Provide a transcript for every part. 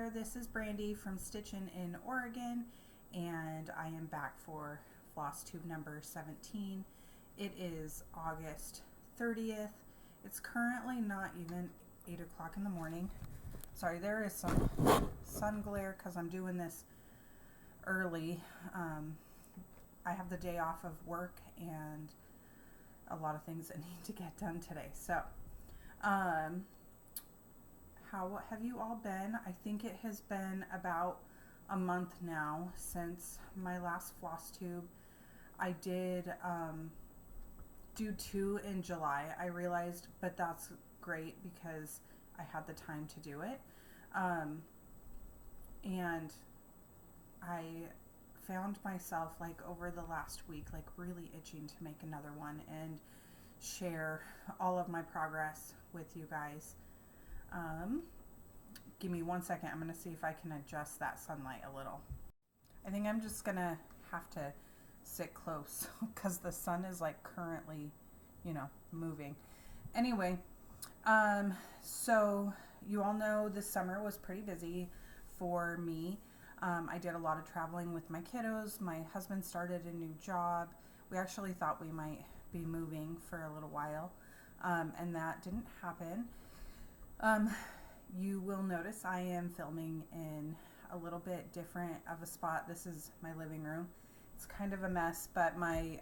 there, this is Brandy from Stitchin' in Oregon, and I am back for Flosstube number 17. It is August 30th. It's currently not even 8 o'clock in the morning. Sorry, there is some sun glare because I'm doing this early. I have the day off of work and a lot of things that need to get done today. So, how have you all been? I think it has been about a month now since my last Flosstube. I did do 2 in July, I realized, but that's great because I had the time to do it. And I found myself like over the last week like really itching to make another one and share all of my progress with you guys. Give me 1 second. I'm going to see if I can adjust that sunlight a little. I think I'm just going to have to sit close because the sun is like currently, moving. Anyway, so you all know this summer was pretty busy for me. I did a lot of traveling with my kiddos. My husband started a new job. We actually thought we might be moving for a little while, and that didn't happen. You will notice I am filming in a little bit different of a spot. This is my living room. It's kind of a mess, but my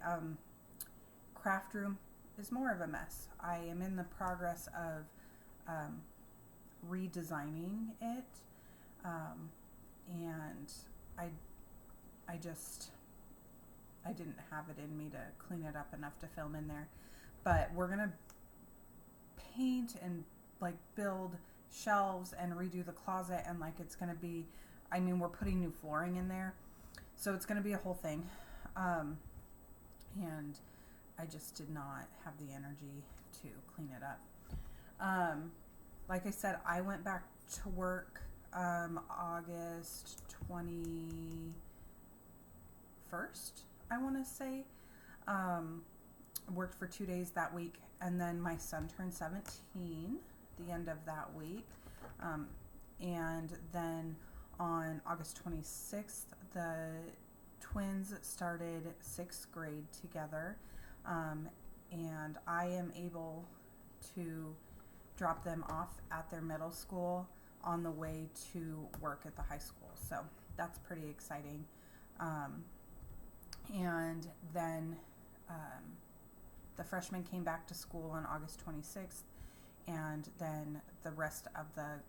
craft room is more of a mess. I am in the progress of redesigning it, and I didn't have it in me to clean it up enough to film in there. But we're gonna paint and like build shelves and redo the closet, and like it's gonna be, we're putting new flooring in there, so it's gonna be a whole thing. And I just did not have the energy to clean it up. Like I said, I went back to work August 21st, I want to say. Worked for 2 days that week, and then my son turned 17 the end of that week. And then on August 26th, the twins started 6th grade together, and I am able to drop them off at their middle school on the way to work at the high school. So that's pretty exciting. And then the freshmen came back to school on August 26th, and then the rest of the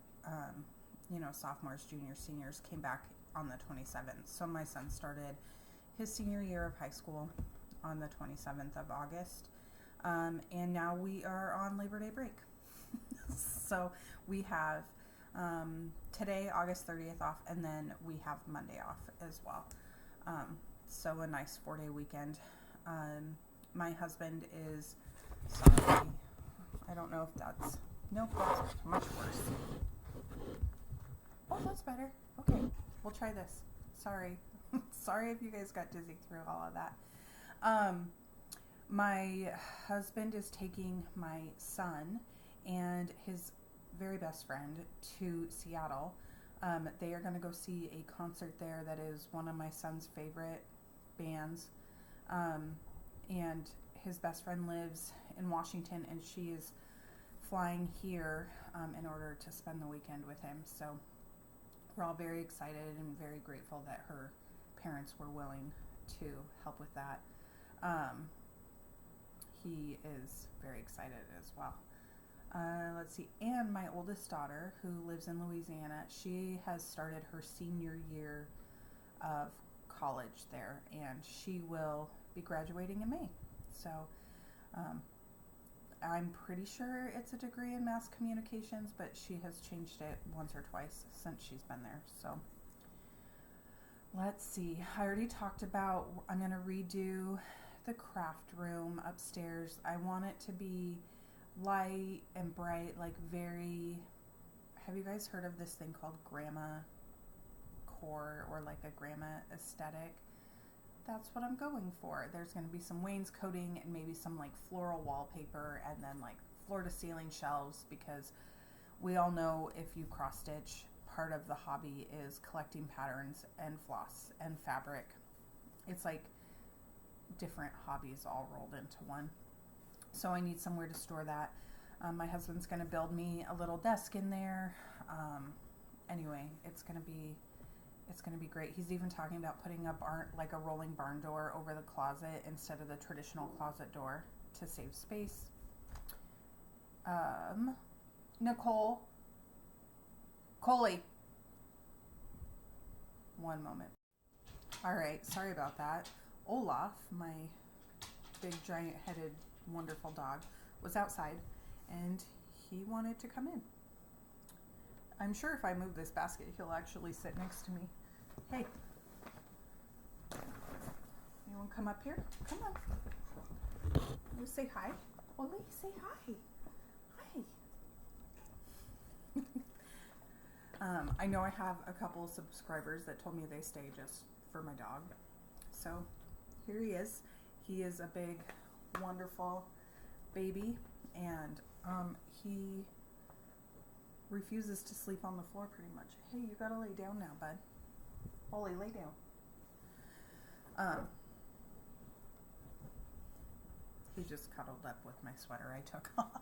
sophomores, juniors, seniors came back on the 27th. So my son started his senior year of high school on the 27th of August. And now we are on Labor Day break. So we have today, August 30th off, and then we have Monday off as well. So a nice 4-day weekend. My husband is, sorry, I don't know if that's, nope, that's much worse. Oh, that's better. Okay, we'll try this. Sorry. Sorry if you guys got dizzy through all of that. My husband is taking my son and his very best friend to Seattle. They are going to go see a concert there that is one of my son's favorite bands. And his best friend lives in Washington, and she is flying here in order to spend the weekend with him. So we're all very excited and very grateful that her parents were willing to help with that. He is very excited as well. Let's see, and my oldest daughter, who lives in Louisiana, she has started her senior year of college there, and she will be graduating in May. So I'm pretty sure it's a degree in mass communications, but she has changed it once or twice since she's been there. So let's see, I already talked about, I'm going to redo the craft room upstairs. I want it to be light and bright, like very, have you guys heard of this thing called grandma core, or like a grandma aesthetic? That's what I'm going for. There's going to be some wainscoting and maybe some like floral wallpaper, and then like floor to ceiling shelves, because we all know if you cross stitch, part of the hobby is collecting patterns and floss and fabric. It's like different hobbies all rolled into one. So I need somewhere to store that. My husband's going to build me a little desk in there. Anyway, it's going to be great. He's even talking about putting up like a rolling barn door over the closet instead of the traditional closet door to save space. Nicole. Coley. One moment. All right, sorry about that. Olaf, my big giant headed wonderful dog, was outside and he wanted to come in. I'm sure if I move this basket, he'll actually sit next to me. Hey, you want to come up here? Come on. You say hi. Ollie, say hi. Hi. I know I have a couple of subscribers that told me they stay just for my dog. So here he is. He is a big, wonderful baby, and he refuses to sleep on the floor pretty much. Hey, you gotta lay down now, bud. Ollie, lay down. He just cuddled up with my sweater I took off.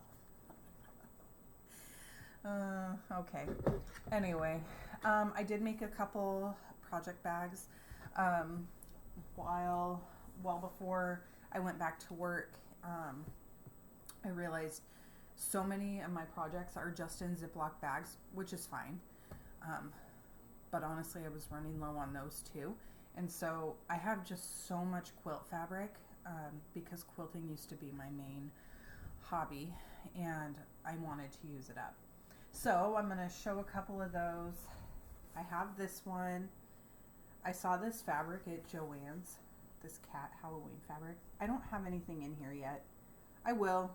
Okay. Anyway, I did make a couple project bags while before I went back to work. I realized so many of my projects are just in Ziploc bags, which is fine. But honestly, I was running low on those too. And so I have just so much quilt fabric because quilting used to be my main hobby and I wanted to use it up. So I'm going to show a couple of those. I have this one. I saw this fabric at Joann's, this cat Halloween fabric. I don't have anything in here yet. I will,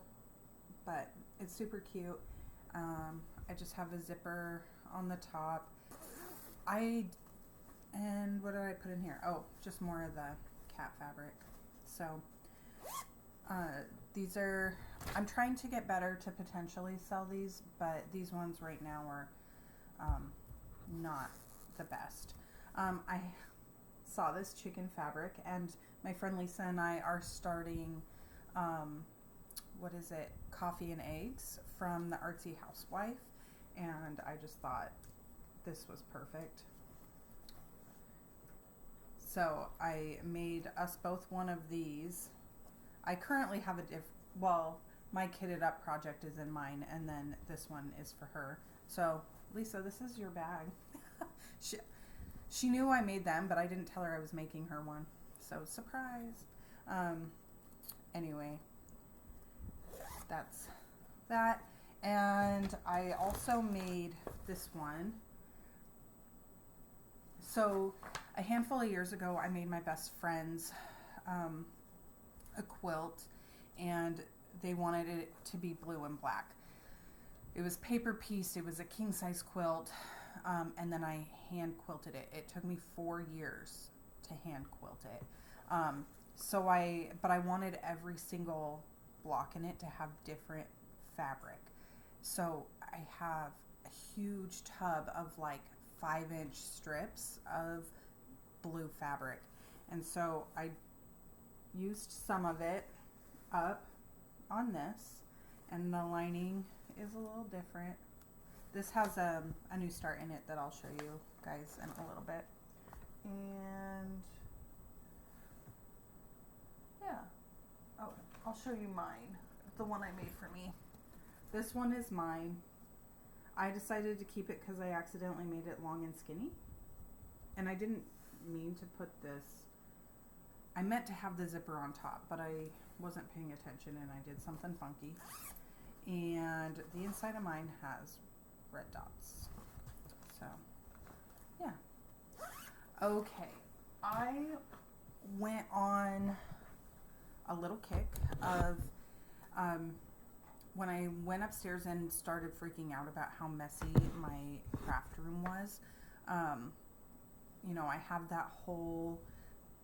but it's super cute. I just have a zipper on the top. And what did I put in here? Oh, just more of the cat fabric. So these are, I'm trying to get better to potentially sell these, but these ones right now are not the best. I saw this chicken fabric, and my friend Lisa and I are starting, Coffee and Eggs from the Artcey Housewife, and I just thought this was perfect. So I made us both one of these. I currently have my kitted up project is in mine, and then this one is for her. So Lisa, this is your bag. She knew I made them, but I didn't tell her I was making her one. So surprise. Anyway, that's that. And I also made this one. So a handful of years ago, I made my best friends a quilt, and they wanted it to be blue and black. It was paper pieced. It was a king size quilt, and then I hand quilted it. It took me 4 years to hand quilt it. But I wanted every single block in it to have different fabric. So I have a huge tub of like 5-inch strips of blue fabric. And so I used some of it up on this, and the lining is a little different. This has a new start in it that I'll show you guys in a little bit. And yeah, oh, I'll show you mine, the one I made for me. This one is mine. I decided to keep it because I accidentally made it long and skinny, and I didn't mean to put this. I meant to have the zipper on top, but I wasn't paying attention and I did something funky. And the inside of mine has red dots. So, yeah. Okay, I went on a little kick of when I went upstairs and started freaking out about how messy my craft room was. I have that whole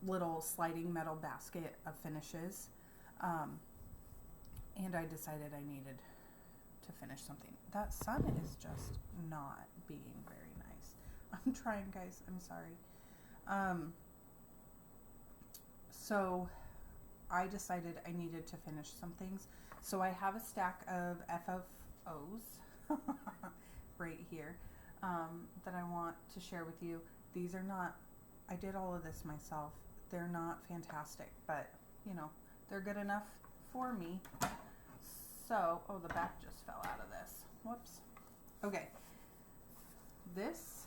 little sliding metal basket of finishes, and I decided I needed to finish something. That sun is just not being very nice. I'm trying, guys. I'm sorry. So I decided I needed to finish some things. So I have a stack of FFOs right here that I want to share with you. These are not, I did all of this myself. They're not fantastic, but you know, they're good enough for me. So, oh, the back just fell out of this. Whoops. Okay. This,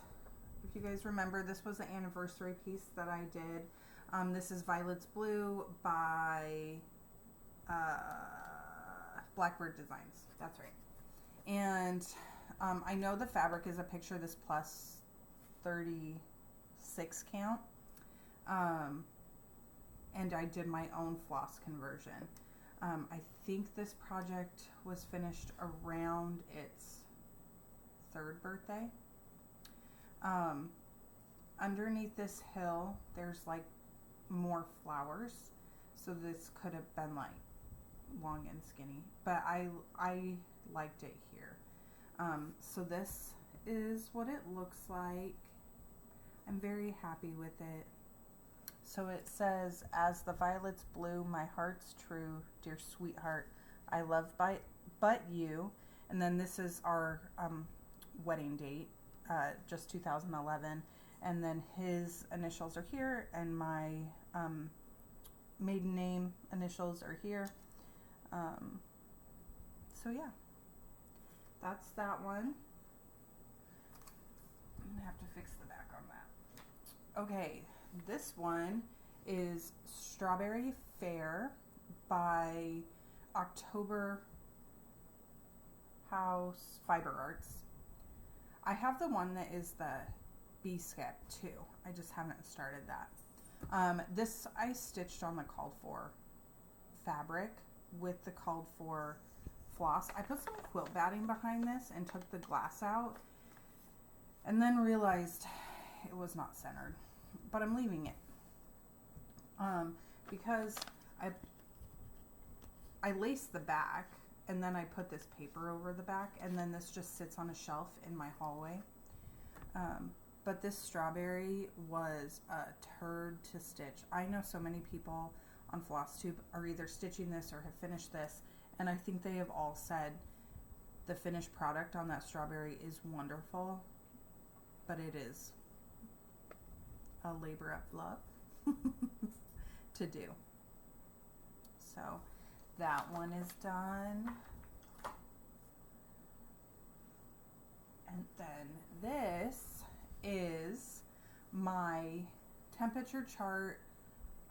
if you guys remember, this was the anniversary piece that I did. This is Violet's Blue by Blackbird Designs. That's right. And I know the fabric is a picture, this plus 36 count. And I did my own floss conversion. I think this project was finished around its 3rd birthday. Underneath this hill, there's like more flowers. So this could have been like long and skinny, but I liked it here. So this is what it looks like. I'm very happy with it. So it says, as the violets blue, my heart's true, dear sweetheart, I love but you. And then this is our wedding date, just 2011. And then his initials are here, and my maiden name initials are here. So yeah, that's that one. I'm gonna have to fix the back on that. Okay, this one is Strawberry Faire by October House Fiber Arts. I have the one that is the B-skep too. I just haven't started that. This I stitched on the called for fabric with the called for floss. I put some quilt batting behind this and took the glass out and then realized it was not centered, but I'm leaving it because I laced the back and then I put this paper over the back, and then this just sits on a shelf in my hallway. But this strawberry was a turd to stitch. I know so many people on Flosstube are either stitching this or have finished this, and I think they have all said the finished product on that strawberry is wonderful, but it is a labor of love to do. So that one is done. And then this is my temperature chart,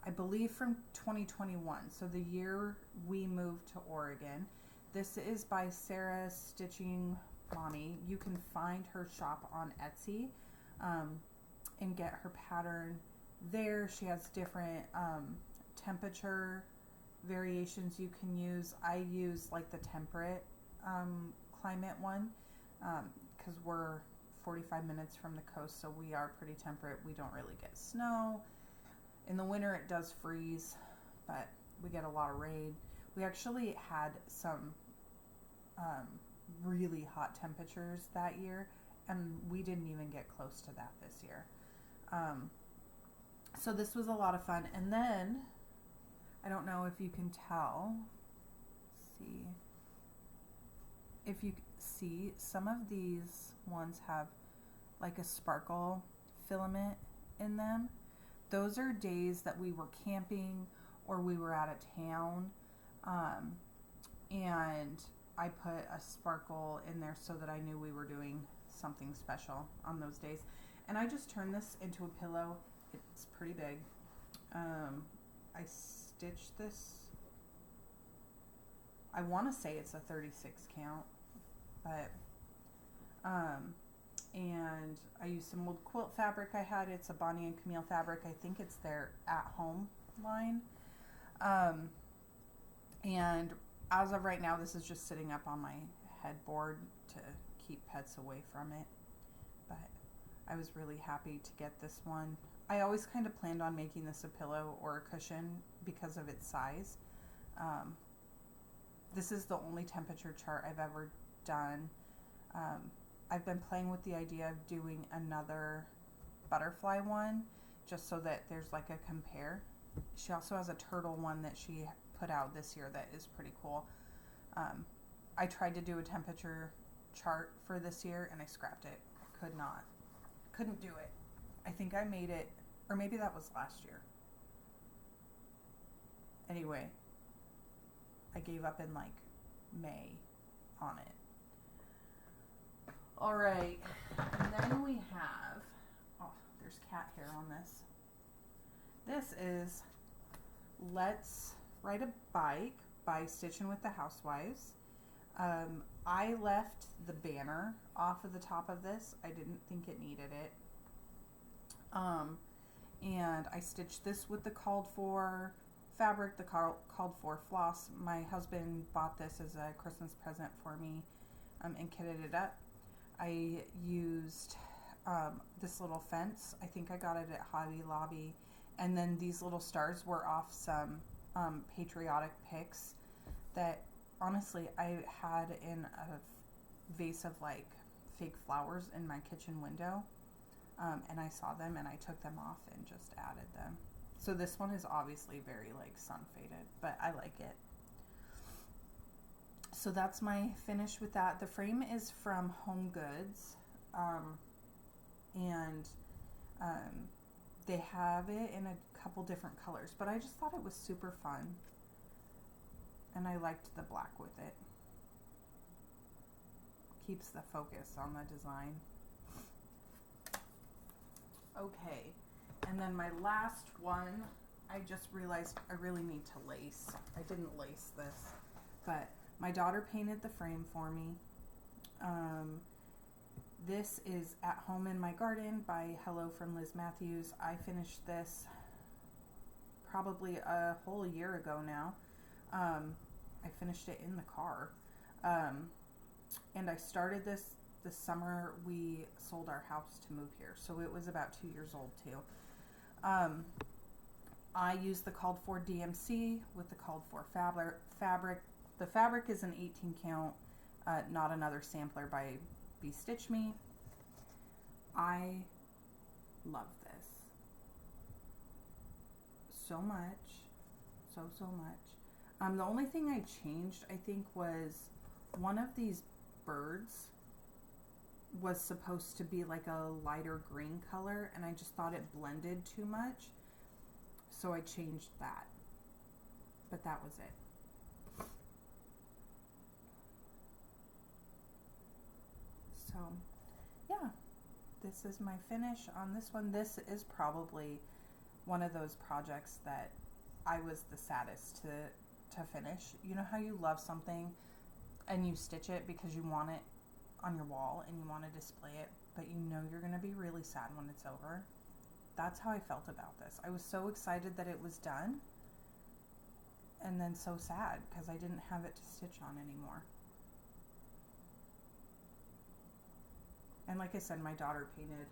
I believe from 2021, so the year we moved to Oregon. This is by Sarah Stitching Mommy. You can find her shop on Etsy and get her pattern there. She has different temperature variations you can use. I use like the temperate climate one because we're 45 minutes from the coast, so we are pretty temperate. We don't really get snow. In the winter it does freeze, but we get a lot of rain. We actually had some really hot temperatures that year, and we didn't even get close to that this year. So this was a lot of fun. And then, I don't know if you can tell, see, if you see, some of these ones have like a sparkle filament in them. Those are days that we were camping or we were out of town, and I put a sparkle in there so that I knew we were doing something special on those days. And I just turned this into a pillow. It's pretty big. I stitched this, I want to say it's a 36 count, but and I used some old quilt fabric I had. It's a Bonnie and Camille fabric. I think it's their at-home line. And as of right now, this is just sitting up on my headboard to keep pets away from it. But I was really happy to get this one. I always kind of planned on making this a pillow or a cushion because of its size. This is the only temperature chart I've ever done. I've been playing with the idea of doing another butterfly one, just so that there's like a compare. She also has a turtle one that she put out this year that is pretty cool. I tried to do a temperature chart for this year and I scrapped it. Couldn't do it. I think I made it, or maybe that was last year. Anyway, I gave up in like May on it. All right, and then we have, oh, there's cat hair on this. This is Let's Ride a Bike by Stitchin' with the Housewives. I left the banner off of the top of this. I didn't think it needed it. And I stitched this with the called for fabric, the called for floss. My husband bought this as a Christmas present for me, and kitted it up. I used this little fence. I think I got it at Hobby Lobby. And then these little stars were off some patriotic pics that honestly I had in a vase of like fake flowers in my kitchen window. And I saw them and I took them off and just added them. So this one is obviously very like sun faded, but I like it. So that's my finish with that. The frame is from Home Goods. They have it in a couple different colors, but I just thought it was super fun. And I liked the black with it. Keeps the focus on the design. Okay, and then my last one, I just realized I really need to lace. I didn't lace this, but my daughter painted the frame for me. This is At Home in My Garden by Hello from Liz Mathews. I finished this probably a whole year ago now. I finished it in the car. And I started this summer. We sold our house to move here, so it was about 2 years old too. I used the called for DMC with the called for fabric. The fabric is an 18 count, Not Another Sampler by Be Stitch Me. I love this so much, so much. The only thing I changed, I think, was one of these birds was supposed to be like a lighter green color, and I just thought it blended too much, so I changed that. But that was it. So, yeah, this is my finish on this one. This is probably one of those projects that I was the saddest to finish. You know how you love something and you stitch it because you want it on your wall and you want to display it, but you know you're going to be really sad when it's over? That's how I felt about this. I was so excited that it was done, and then so sad because I didn't have it to stitch on anymore. And like I said, my daughter painted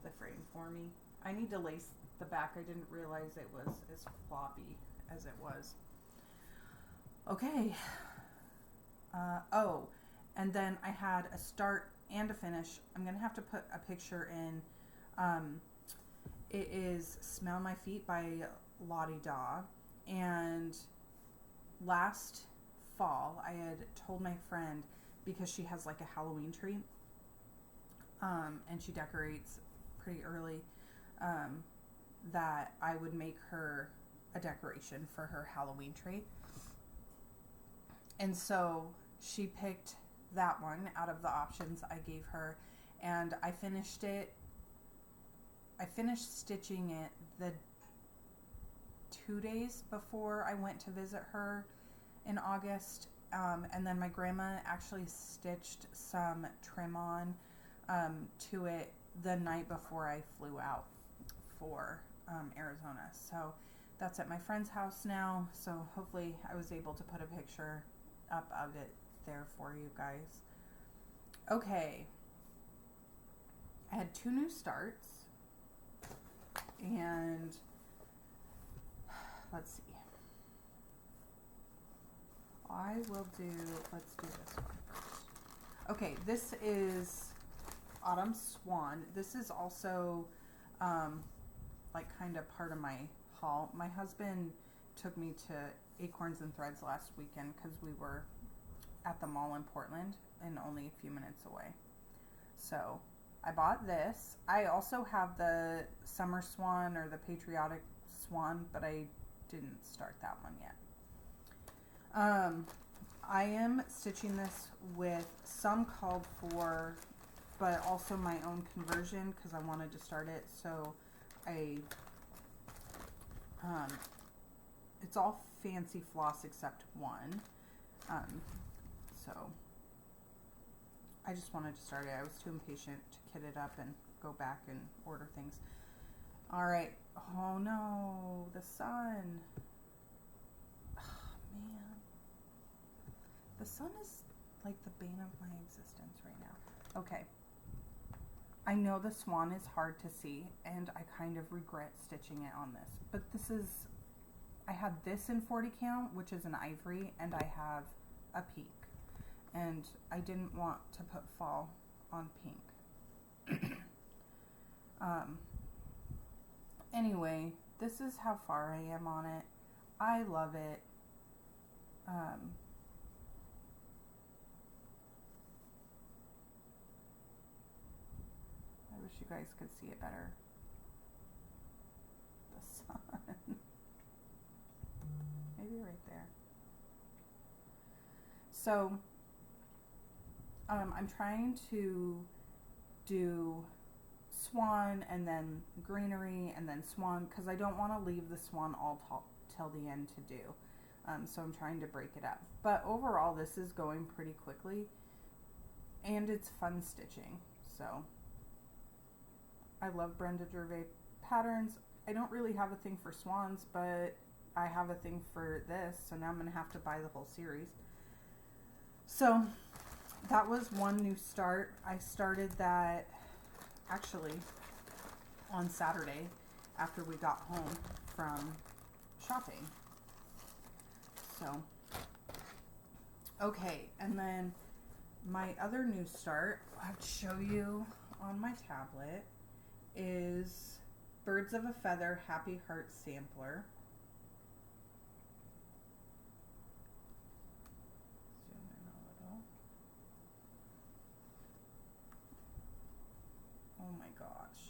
the frame for me. I need to lace the back. I didn't realize it was as floppy as it was. Okay. And then I had a start and a finish. I'm going to have to put a picture in. It is Smell My Feet by Lottie Daw. And last fall, I had told my friend, because she has like a Halloween tree, and she decorates pretty early, that I would make her a decoration for her Halloween tree. And so she picked that one out of the options I gave her, and I finished it. I finished stitching it the 2 days before I went to visit her in August, and then my grandma actually stitched some trim on to it the night before I flew out for Arizona. So that's at my friend's house now, so hopefully I was able to put a picture up of it there for you guys. Okay, I had 2 new starts, and let's see. Let's do this one first. Okay, this is Autumn Swan. This is also like kind of part of my haul. My husband took me to Acorns and Threads last weekend because we were at the mall in Portland and only a few minutes away. So I bought this. I also have the Summer Swan or the Patriotic Swan, but I didn't start that one yet. I am stitching this with some called for, but also my own conversion because I wanted to start it. So it's all fancy floss except one. So I just wanted to start it. I was too impatient to kit it up and go back and order things. All right. Oh no, the sun. Oh, man. The sun is like the bane of my existence right now. Okay. I know the swan is hard to see and I kind of regret stitching it on this, but this is, I have this in 40 count, which is an ivory, and I have a pink. And I didn't want to put fall on pink. Anyway, this is how far I am on it. I love it. I wish you guys could see it better. The sun. Maybe right there. So, I'm trying to do swan and then greenery and then swan because I don't want to leave the swan all till the end to do. So I'm trying to break it up. But overall, this is going pretty quickly and it's fun stitching. So I love Brenda Gervais patterns. I don't really have a thing for swans, but I have a thing for this. So now I'm going to have to buy the whole series. So that was one new start. I started that actually on Saturday after we got home from shopping. So, okay, and then my other new start, I'll have to show you on my tablet, is Birds of a Feather Happy Heart Sampler. Zoom in a little. Oh my gosh.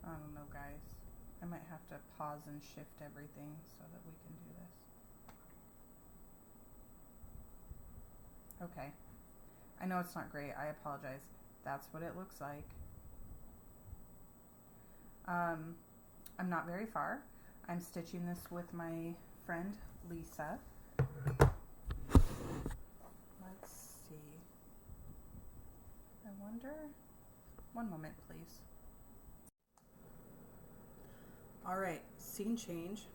I don't know, guys. I might have to pause and shift everything so that we can do this. Okay. I know it's not great. I apologize. That's what it looks like. I'm not very far. I'm stitching this with my friend Lisa. Let's see. I wonder. One moment, please. Alright, scene change.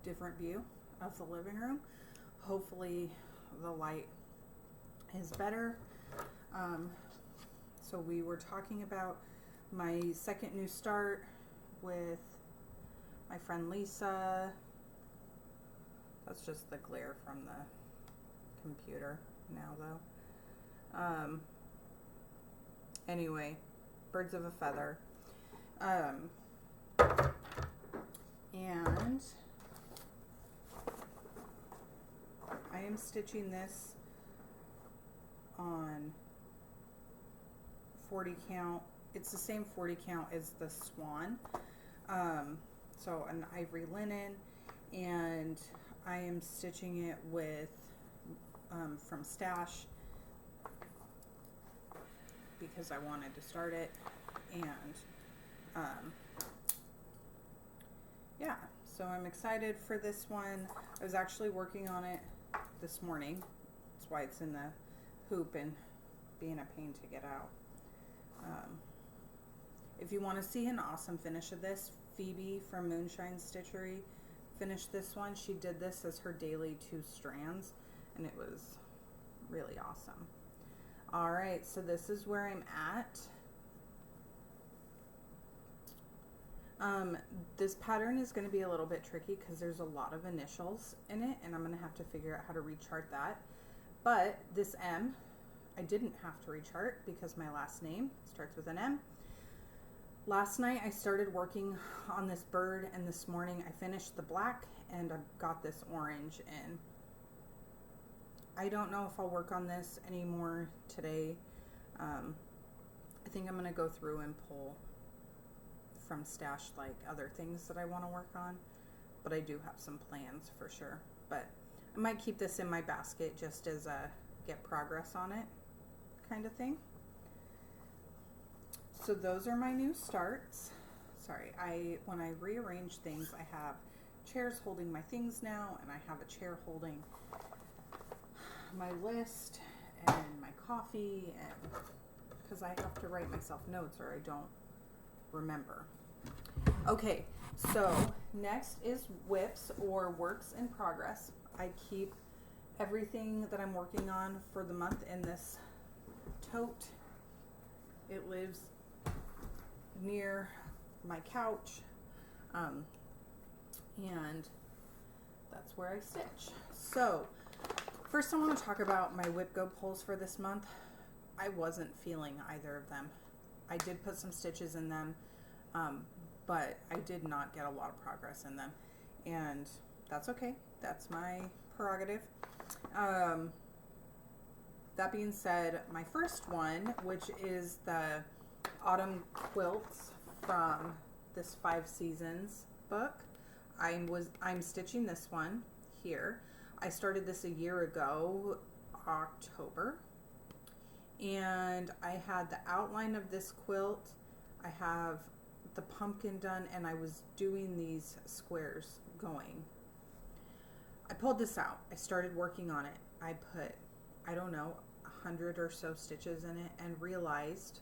Different view of the living room. Hopefully the light is better. So we were talking about my second new start with my friend Lisa. That's just the glare from the computer now though. Anyway, Birds of a Feather. And I am stitching this on 40 count. It's the same 40 count as the Swan. So an ivory linen, and I am stitching it with from Stash because I wanted to start it, and yeah, so I'm excited for this one. I was actually working on it this morning. That's why it's in the hoop and being a pain to get out. If you want to see an awesome finish of this, Phoebe from Moonshine Stitchery finished this one. She did this as her daily 2 strands, and it was really awesome. Alright, so this is where I'm at. This pattern is going to be a little bit tricky because there's a lot of initials in it, and I'm going to have to figure out how to rechart that. But this M, I didn't have to rechart because my last name starts with an M. Last night I started working on this bird, and this morning I finished the black and I got this orange in. I don't know if I'll work on this anymore today. I think I'm going to go through and pull from stash like other things that I want to work on, but I do have some plans for sure. But I might keep this in my basket just as a get progress on it kind of thing. So those are my new starts. Sorry, when I rearrange things, I have chairs holding my things now, and I have a chair holding my list and my coffee, and because I have to write myself notes or I don't remember. Okay, so next is whips or works in progress. I keep everything that I'm working on for the month in this tote. It lives near my couch, and that's where I stitch. So first I want to talk about my whip go pulls for this month. I wasn't feeling either of them. I did put some stitches in them, but I did not get a lot of progress in them, and that's okay. That's my prerogative. That being said, my first one, which is the Autumn Quilts from this 5 Seasons book, I'm stitching this one here. I started this a year ago, October, and I had the outline of this quilt. I have the pumpkin done, and I was doing these squares going. I pulled this out. I started working on it. I put, I don't know, 100 or so stitches in it and realized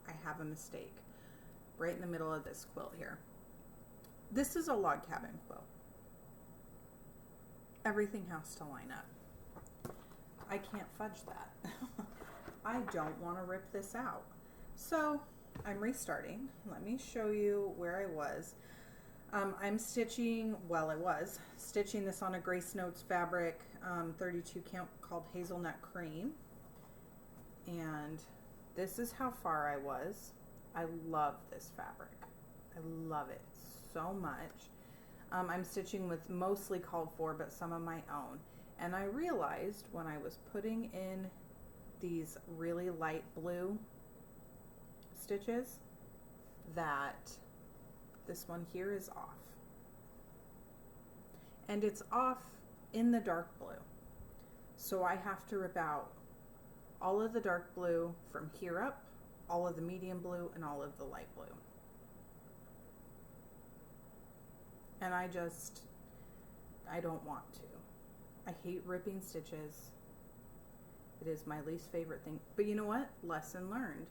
I have a mistake right in the middle of this quilt here. This is a log cabin quilt. Everything has to line up. I can't fudge that. I don't want to rip this out. So I'm restarting. Let me show you where I was. I'm stitching, well, I was stitching this on a Grace Notes fabric, 32 count, called Hazelnut Cream. And this is how far I was. I love this fabric. I love it so much. I'm stitching with mostly called for, but some of my own. And I realized when I was putting in these really light blue stitches that this one here is off. And it's off in the dark blue. So I have to rip out all of the dark blue from here up, all of the medium blue, and all of the light blue. And I don't want to. I hate ripping stitches. It is my least favorite thing. But you know what? Lesson learned.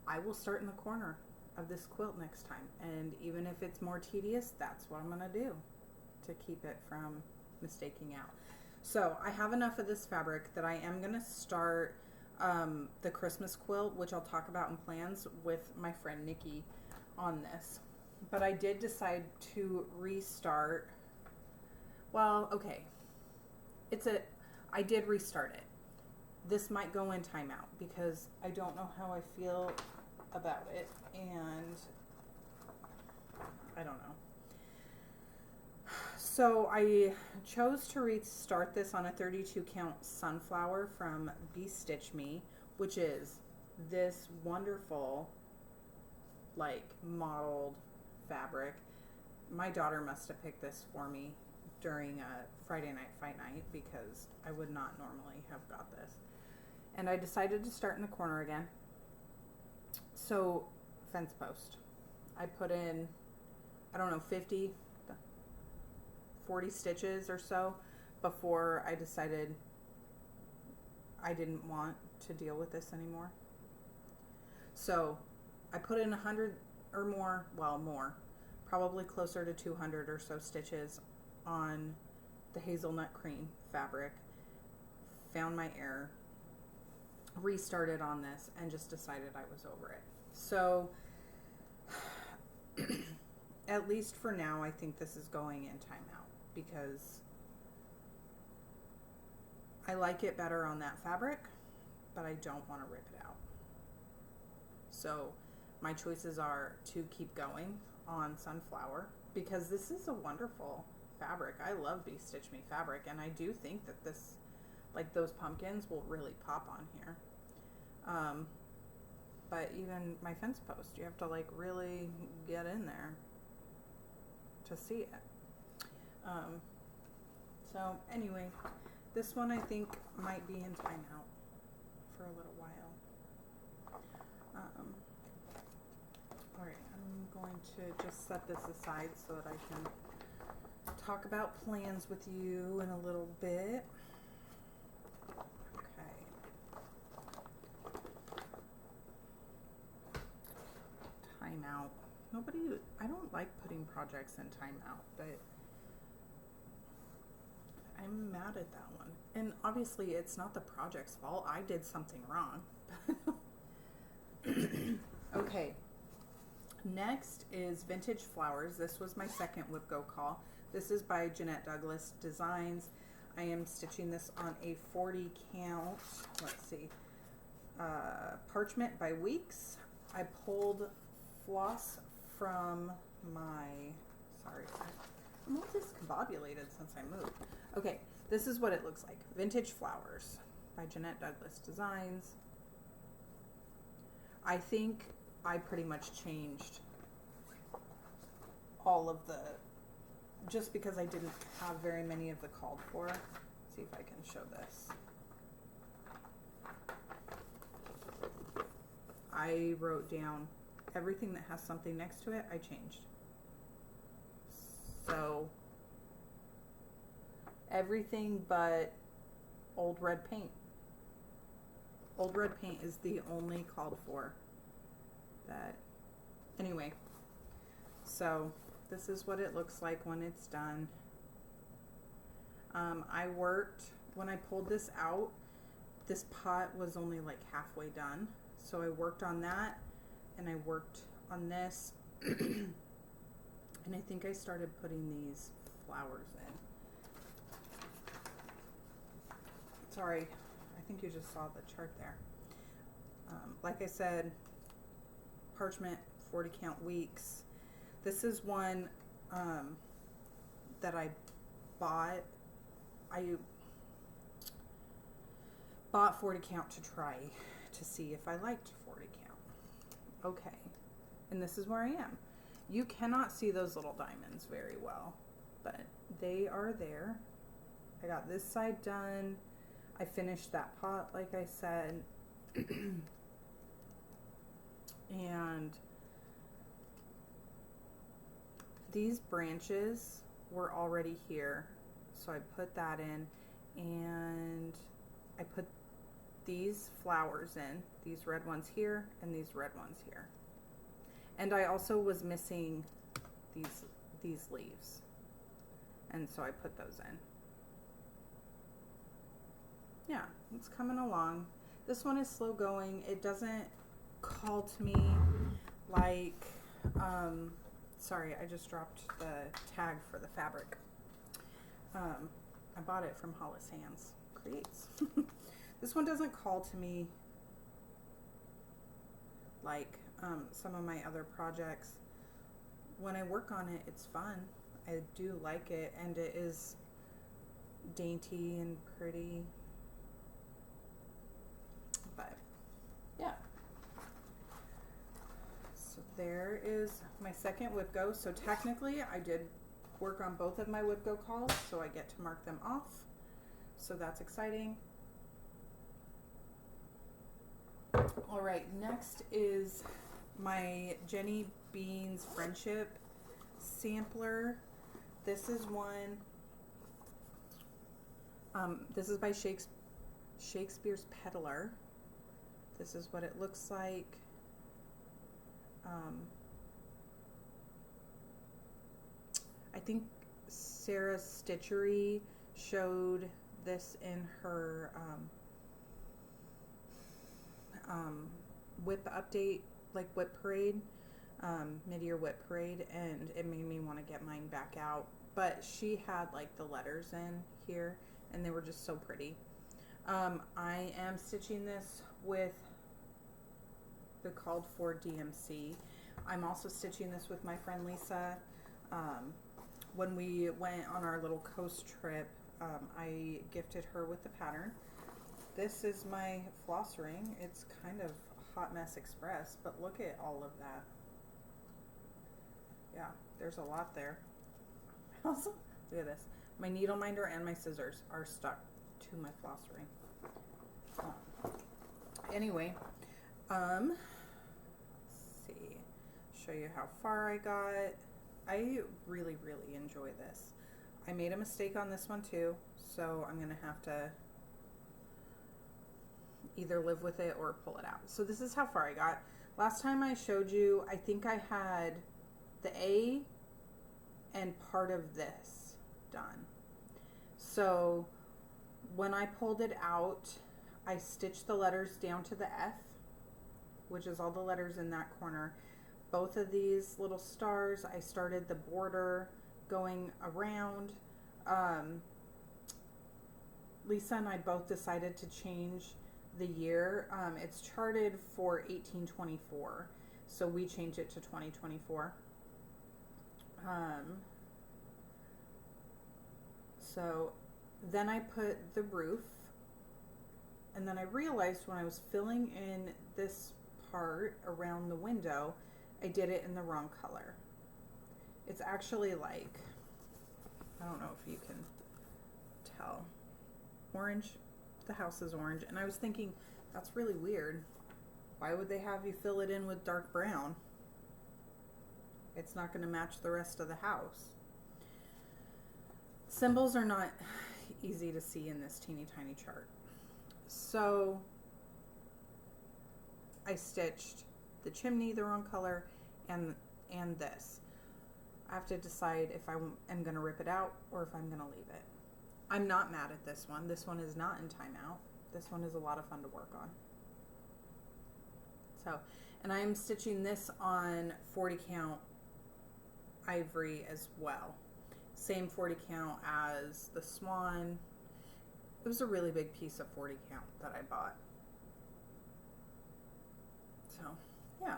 I will start in the corner of this quilt next time. And even if it's more tedious, that's what I'm going to do to keep it from mistaking out. So I have enough of this fabric that I am going to start the Christmas quilt, which I'll talk about in plans with my friend Nikki on this. But I did decide to restart. Well, okay. I did restart it. This might go in timeout because I don't know how I feel about it, and I don't know. So I chose to restart this on a 32 count sunflower from Be Stitch Me, which is this wonderful, like, modeled fabric. My daughter must have picked this for me during a Friday night fight night because I would not normally have got this. And I decided to start in the corner again. So, fence post. I put in, I don't know, 50, 40 stitches or so before I decided I didn't want to deal with this anymore. So, I put in 100 or more, well, more, probably closer to 200 or so stitches on the hazelnut cream fabric, found my error, restarted on this, and just decided I was over it. So at least for now, I think this is going in timeout because I like it better on that fabric, but I don't want to rip it out. So my choices are to keep going on Sunflower because this is a wonderful fabric. I love Bee Stitch Me fabric, and I do think that this, like those pumpkins, will really pop on here. But even my fence post, you have to like really get in there to see it. So anyway, this one I think might be in timeout for a little while. Alright, I'm going to just set this aside so that I can talk about plans with you in a little bit. Okay. Timeout. I don't like putting projects in timeout, but I'm mad at that one. And obviously it's not the project's fault. I did something wrong. Okay. Next is Vintage Flowers. This was my second whip go call. This is by Jeannette Douglas Designs. I am stitching this on a 40 count, let's see, parchment by Weeks. I pulled floss from my, I'm all discombobulated since I moved. Okay, this is what it looks like. Vintage Flowers by Jeannette Douglas Designs. I think I pretty much changed all of the, just because I didn't have very many of the called for. Let's see if I can show this. I wrote down everything that has something next to it, I changed. So, everything but old red paint. Old red paint is the only called for that. Anyway, so this is what it looks like when it's done. I worked, when I pulled this out, this pot was only like halfway done. So I worked on that, and I worked on this, and I think I started putting these flowers in. Sorry, I think you just saw the chart there. Like I said, parchment, 40 count Weeks. This is one that I bought. I bought 40 count to try to see if I liked 40 count. Okay, and this is where I am. You cannot see those little diamonds very well, but they are there. I got this side done. I finished that pot, like I said. And these branches were already here, so I put that in, and I put these flowers in, these red ones here and these red ones here. And I also was missing these leaves, and so I put those in. Yeah, it's coming along. This one is slow going. It doesn't call to me like, sorry, I just dropped the tag for the fabric. I bought it from Hollis Hands Creates. This one doesn't call to me like some of my other projects. When I work on it, it's fun. I do like it, and it is dainty and pretty. But yeah. So there is my second whip go. So technically I did work on both of my whip go calls, so I get to mark them off. So that's exciting. All right, next is my Jenny Beans Friendship sampler. This is one, this is by Shakespeare's Peddler. This is what it looks like. I think Sarah Stitchery showed this in her whip update, like whip parade. Mid-Year Whip Parade, and it made me want to get mine back out. But she had like the letters in here, and they were just so pretty. I am stitching this with the Called For DMC. I'm also stitching this with my friend Lisa. When we went on our little coast trip, I gifted her with the pattern. This is my floss ring. It's kind of Hot Mess Express, but look at all of that. Yeah, there's a lot there. Also, look at this. My needle minder and my scissors are stuck to my floss ring. Anyway, let's see. Show you how far I got. I really, really enjoy this. I made a mistake on this one too, so I'm gonna have to either live with it or pull it out. So this is how far I got. Last time I showed you, I think I had the A and part of this done. So when I pulled it out, I stitched the letters down to the F, which is all the letters in that corner. Both of these little stars, I started the border going around. Lisa and I both decided to change the year. It's charted for 1824, so we changed it to 2024. So then I put the roof, and then I realized when I was filling in this part around the window, I did it in the wrong color. It's actually like, I don't know if you can tell, orange. The house is orange, and I was thinking, that's really weird. Why would they have you fill it in with dark brown? It's not going to match the rest of the house. Symbols are not easy to see in this teeny tiny chart. So I stitched the chimney the wrong color and this. I have to decide if I am going to rip it out or if I'm going to leave it. I'm not mad at this one. This one is not in timeout. This one is a lot of fun to work on. So, and I'm stitching this on 40 count ivory as well. Same 40 count as the Swan. It was a really big piece of 40 count that I bought. So, yeah.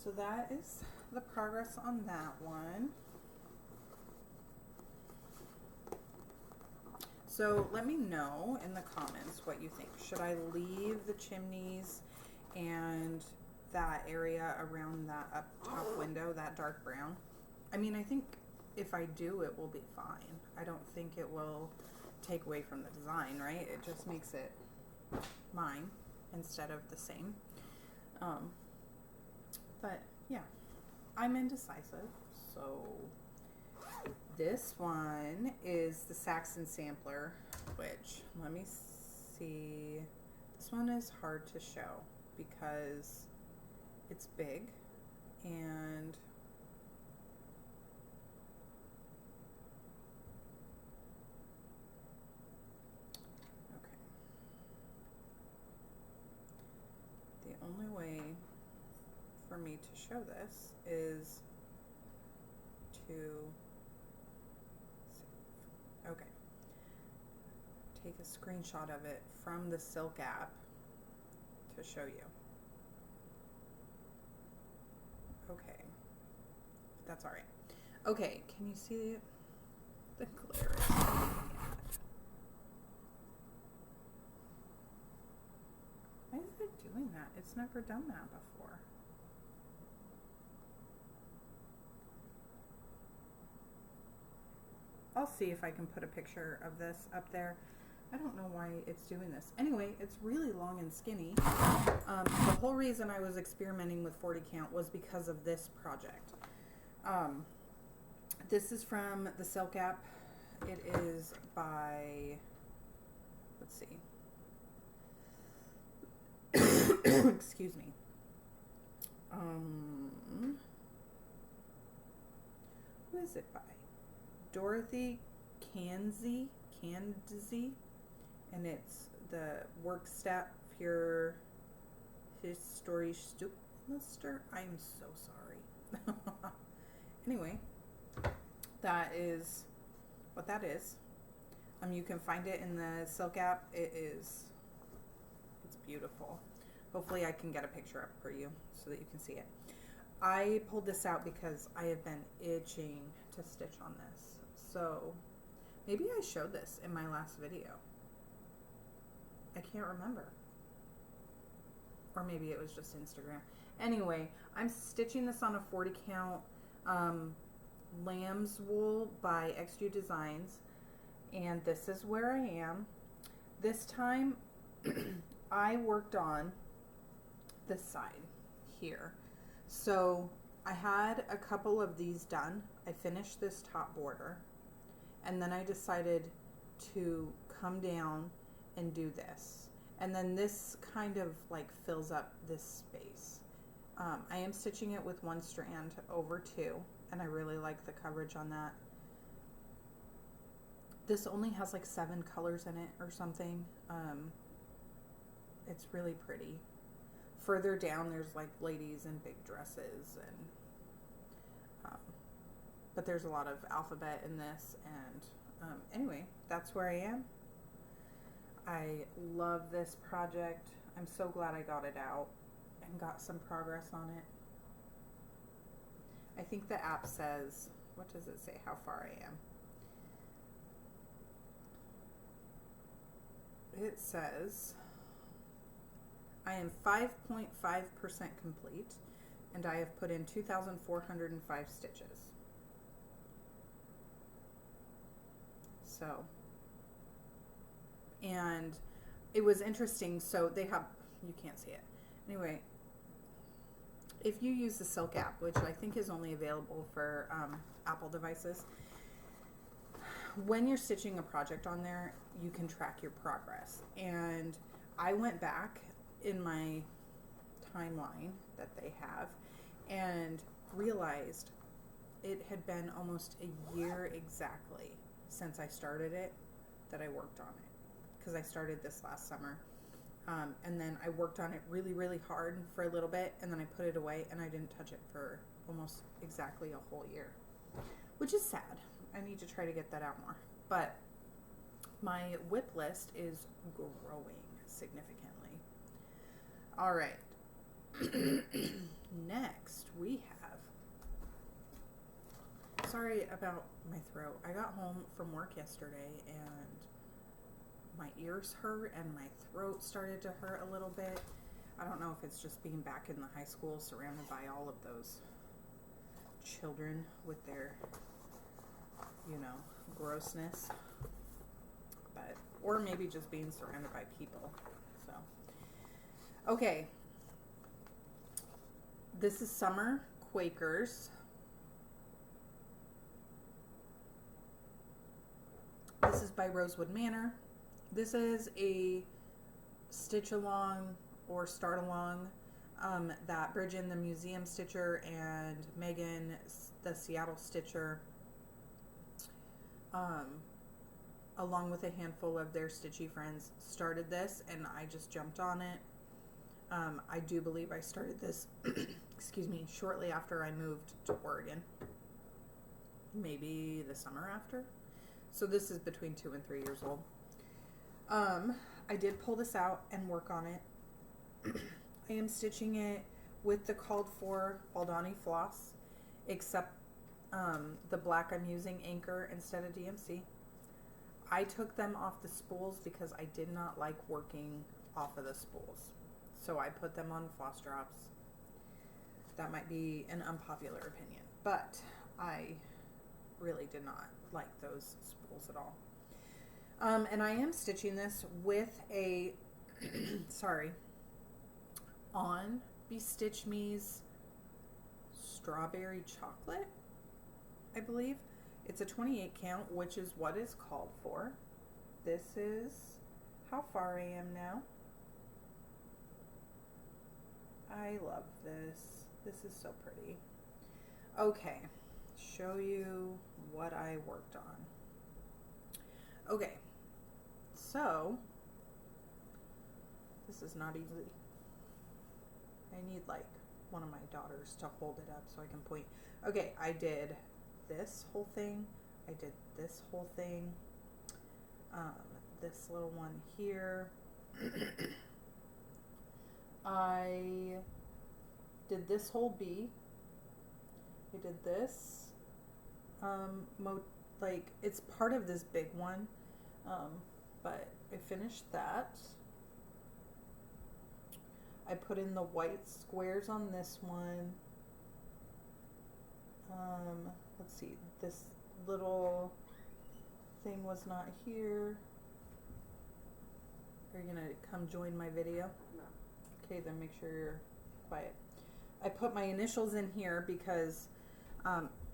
So that is the progress on that one. So let me know in the comments what you think. Should I leave the chimneys and that area around that up top window, that dark brown? I mean, I think if I do, it will be fine. I don't think it will take away from the design, right? It just makes it mine instead of the same. But yeah, I'm indecisive. So this one is the Saxon sampler, which, let me see. This one is hard to show because it's big and okay. The only way for me to show this is to, okay, take a screenshot of it from the Silk app to show you. Okay, that's all right. Okay, can you see the glare? Why is it doing that? It's never done that before. I'll see if I can put a picture of this up there. I don't know why it's doing this. Anyway, it's really long and skinny. The whole reason I was experimenting with 40 count was because of this project. This is from the Silk app. It is by, let's see. Excuse me. Who is it by? Dorothy Kanzi, and it's the Workstep Faire Historisch Muster. I am so sorry. Anyway, that is what that is. You can find it in the Silk app. It's beautiful. Hopefully I can get a picture up for you so that you can see it. I pulled this out because I have been itching to stitch on this. So maybe I showed this in my last video. I can't remember. Or maybe it was just Instagram. Anyway, I'm stitching this on a 40 count lamb's wool by XU Designs. And this is where I am. This time I worked on this side here. So I had a couple of these done. I finished this top border. And then I decided to come down and do this. And then this kind of like fills up this space. I am stitching it with one strand over two. And I really like the coverage on that. This only has like 7 colors in it or something. It's really pretty. Further down, there's like ladies in big dresses, and but there's a lot of alphabet in this. And anyway, that's where I am. I love this project. I'm so glad I got it out and got some progress on it. I think the app says, what does it say? How far I am? It says I am 5.5% complete, and I have put in 2,405 stitches. So, and it was interesting. So they have, you can't see it. Anyway, if you use the Silk app, which I think is only available for Apple devices, when you're stitching a project on there, you can track your progress. And I went back in my timeline that they have and realized it had been almost a year exactly since I started it that I worked on it, because I started this last summer. And then I worked on it really, really hard for a little bit, and then I put it away, and I didn't touch it for almost exactly a whole year, which is sad. I need to try to get that out more. But my whip list is growing significantly. All right. Next, we have... Sorry about my throat. I got home from work yesterday, and my ears hurt, and my throat started to hurt a little bit. I don't know if it's just being back in the high school, surrounded by all of those children with their, grossness, but, or maybe just being surrounded by people. So, okay, this is summer Quakers. This is by Rosewood Manor. This is a stitch along or start along that Bridget, the museum stitcher, and Megan, the Seattle stitcher, along with a handful of their stitchy friends, started this, and I just jumped on it. I do believe I started this, excuse me, shortly after I moved to Oregon. Maybe the summer after. So this is between 2 and 3 years old. I did pull this out and work on it. I am stitching it with the called for Baldani floss, except the black I'm using Anchor instead of DMC. I took them off the spools because I did not like working off of the spools. So I put them on floss drops. That might be an unpopular opinion, but I really did not like those spools at all. And I am stitching this with a, on Bestitch Me's strawberry chocolate, I believe. It's a 28 count, which is what is called for. This is how far I am now. I love this. This is so pretty. Okay, show you what I worked on. Okay, so This is not easy. I need like one of my daughters to hold it up so I can point. Okay, I did this whole thing. I did this whole thing. This little one here. I did this whole bee. I did this. Like it's part of this big one. But I finished that. I put in the white squares on this one. Let's see, this little thing was not here. Are you gonna come join my video? No. Okay, then make sure you're quiet. I put my initials in here because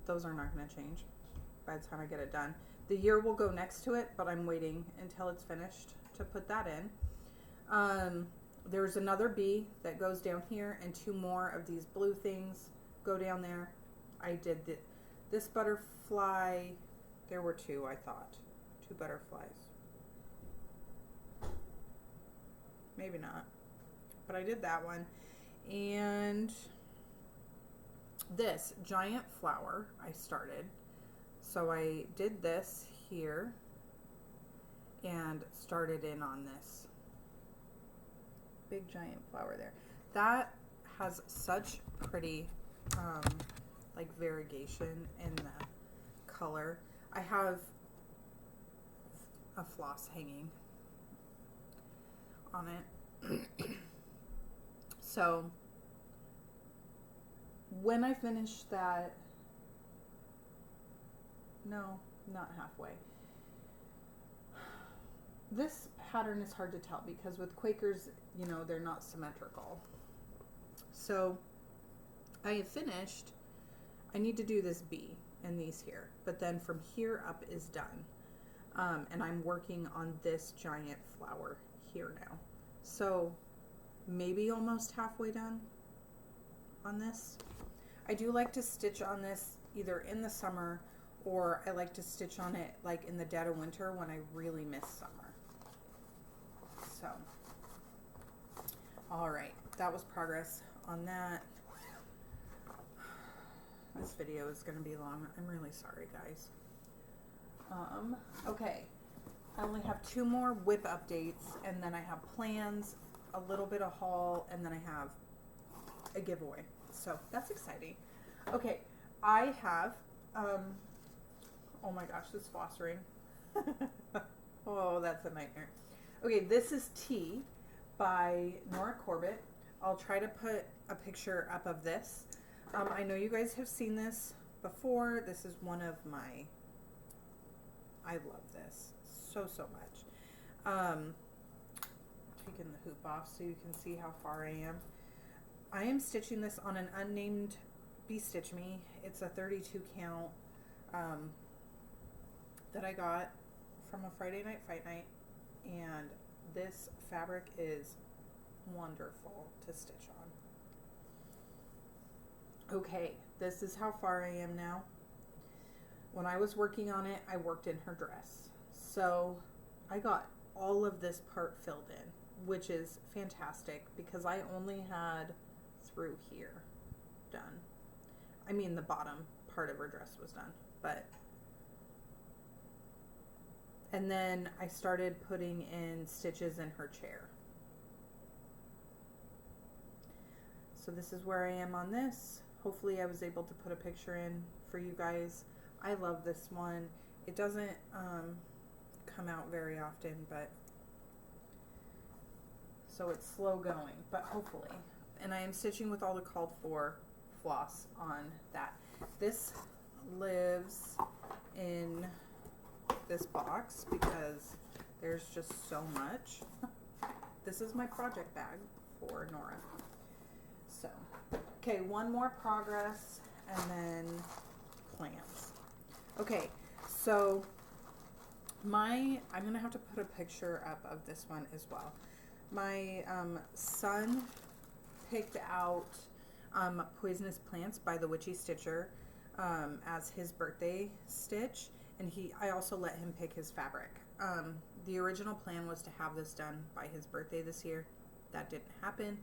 those are not gonna change by the time I get it done. The year will go next to it, but I'm waiting until it's finished to put that in. There's another bee that goes down here, and 2 more of these blue things go down there. I did this butterfly. There were 2, I thought. 2 butterflies. Maybe not. But I did that one. And this giant flower I started. So I did this here and started in on this big giant flower there. That has such pretty like variegation in the color. I have a floss hanging on it. So when I finish that, no, not halfway. This pattern is hard to tell because with Quakers, you know, they're not symmetrical. So I have finished. I need to do this bee and these here, but then from here up is done. And I'm working on this giant flower here now. So maybe almost halfway done on this. I do like to stitch on this either in the summer, or I like to stitch on it like in the dead of winter when I really miss summer. So, all right, that was progress on that. This video is going to be long. I'm really sorry, guys. Okay, I only have 2 more whip updates, and then I have plans, a little bit of haul, and then I have a giveaway. So that's exciting. Okay, I have, oh my gosh, this floss ring. Oh, that's a nightmare. Okay, this is Tea by Nora Corbett. I'll try to put a picture up of this. I know you guys have seen this before. This is one of my, I love this so much. Taking the hoop off so you can see how far I am. I am stitching this on an unnamed Bee Stitch Me. It's a 32 count that I got from a Friday night fight night, and this fabric is wonderful to stitch on. Okay, this is how far I am now. When I was working on it, I worked in her dress. So I got all of this part filled in, which is fantastic because I only had through here done. I mean, the bottom part of her dress was done, but, and then I started putting in stitches in her chair. So this is where I am on this. Hopefully I was able to put a picture in for you guys. I love this one. It doesn't come out very often, but so it's slow going, but hopefully. And I am stitching with all the called for floss on that. This lives in this box because there's just so much. This is my project bag for Nora. So, okay, one more progress and then plans. Okay, so I'm gonna have to put a picture up of this one as well. My son picked out Poisonous Plants by the Witchy Stitcher as his birthday stitch, and I also let him pick his fabric. The original plan was to have this done by his birthday this year. that didn't happen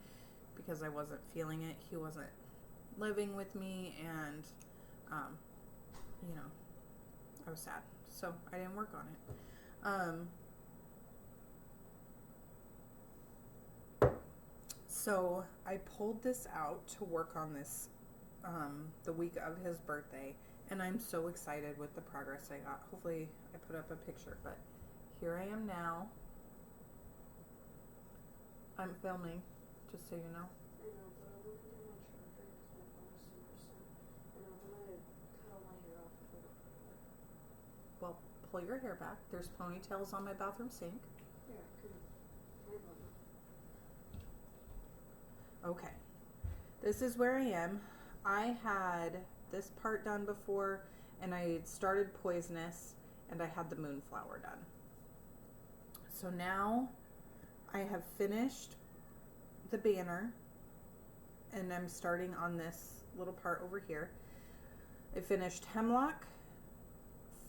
because I wasn't feeling it. He wasn't living with me, and, you know, I was sad. So I didn't work on it. So I pulled this out to work on this the week of his birthday, and I'm so excited with the progress I got. Hopefully I put up a picture, but here I am now. I'm filming, just so you know. I know, but I'm going to get my charger because my phone is 2%, and I'm going to cut all my hair off if I don't put it back. Well, pull your hair back. There's ponytails on my bathroom sink. Yeah, good. I love it. Okay, this is where I am. I had this part done before, and I had started Poisonous, and I had the Moonflower done. So now I have finished the banner, and I'm starting on this little part over here. I finished Hemlock,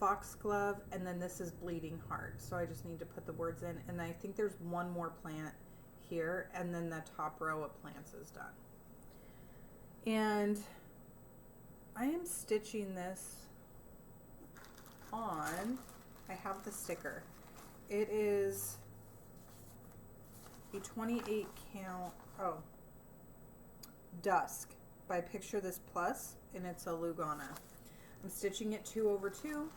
Foxglove, and then this is Bleeding Heart. So I just need to put the words in, and I think there's one more plant here, and then the top row of plants is done. And I am stitching this on, I have the sticker. It is a 28 count, Dusk by Picture This Plus, and it's a Lugana. I'm stitching it 2/2,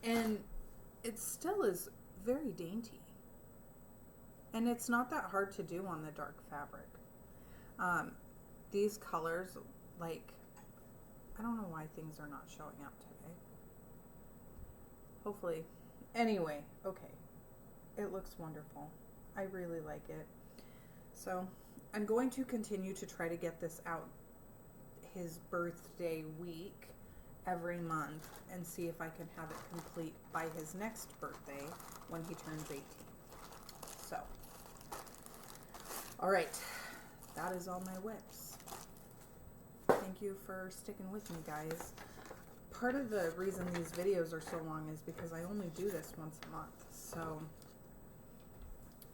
and it still is very dainty. And it's not that hard to do on the dark fabric. These colors, like, I don't know why things are not showing up today. Hopefully. Anyway, okay. It looks wonderful. I really like it. So, I'm going to continue to try to get this out his birthday week every month and see if I can have it complete by his next birthday when he turns 18. So, all right. That is all my whips. Thank you for sticking with me, guys. Part of the reason these videos are so long is because I only do this once a month. So